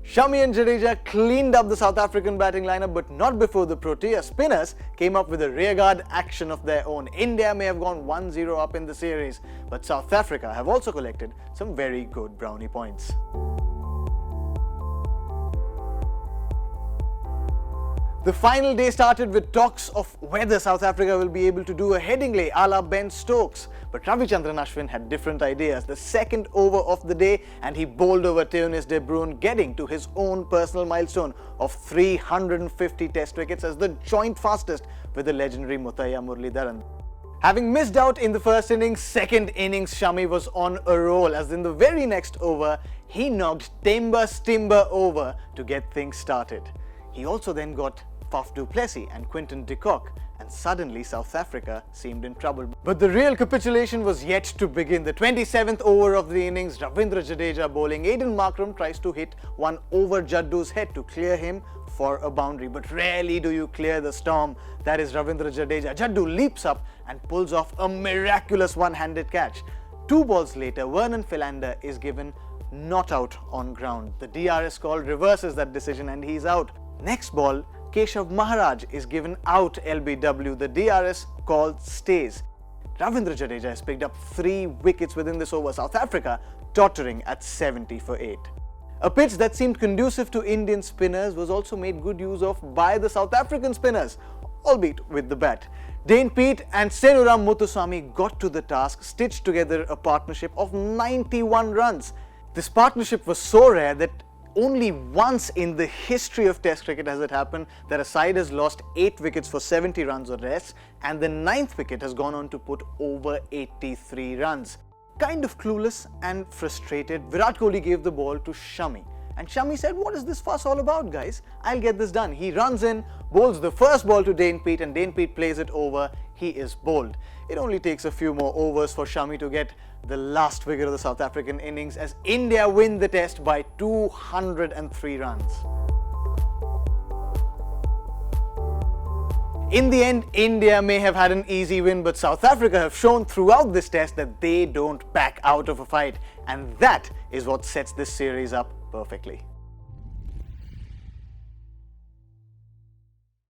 Shami and Jadeja cleaned up the South African batting lineup, but not before the Protea spinners came up with a rearguard action of their own. India may have gone 1-0 up in the series, but South Africa have also collected some very good brownie points. The final day started with talks of whether South Africa will be able to do a Headingley a la Ben Stokes. But Ravichandran Ashwin had different ideas. The second over of the day and he bowled over Teonis de Bruin, getting to his own personal milestone of 350 test wickets as the joint fastest with the legendary Muthaiya Muralidharan. Having missed out in the first innings, second innings Shami was on a roll, as in the very next over he knocked Timber over to get things started. He also then got Faf du Plessis and Quinton de Kock, and suddenly South Africa seemed in trouble. But the real capitulation was yet to begin. The 27th over of the innings, Ravindra Jadeja bowling, Aiden Markram tries to hit one over Jaddu's head to clear him for a boundary. But rarely do you clear the storm. That is Ravindra Jadeja. Jaddu leaps up and pulls off a miraculous one-handed catch. 2 balls later, Vernon Philander is given not out on ground. The DRS call reverses that decision and he's out. Next ball, Keshav Maharaj is given out LBW. The DRS call stays. Ravindra Jadeja has picked up 3 wickets within this over. South Africa tottering at 70 for 8. A pitch that seemed conducive to Indian spinners was also made good use of by the South African spinners, albeit with the bat. Dane Peat and Senuram Muthuswamy got to the task, stitched together a partnership of 91 runs. This partnership was so rare that only once in the history of Test cricket has it happened that a side has lost 8 wickets for 70 runs or less, and the 9th wicket has gone on to put over 83 runs. Kind of clueless and frustrated, Virat Kohli gave the ball to Shami. And Shami said, "What is this fuss all about, guys? I'll get this done." He runs in, bowls the first ball to Dane Peat, and Dane Peat plays it over. He is bowled. It only takes a few more overs for Shami to get the last wicket of the South African innings as India win the test by 203 runs. In the end, India may have had an easy win, but South Africa have shown throughout this test that they don't back out of a fight, and that is what sets this series up perfectly.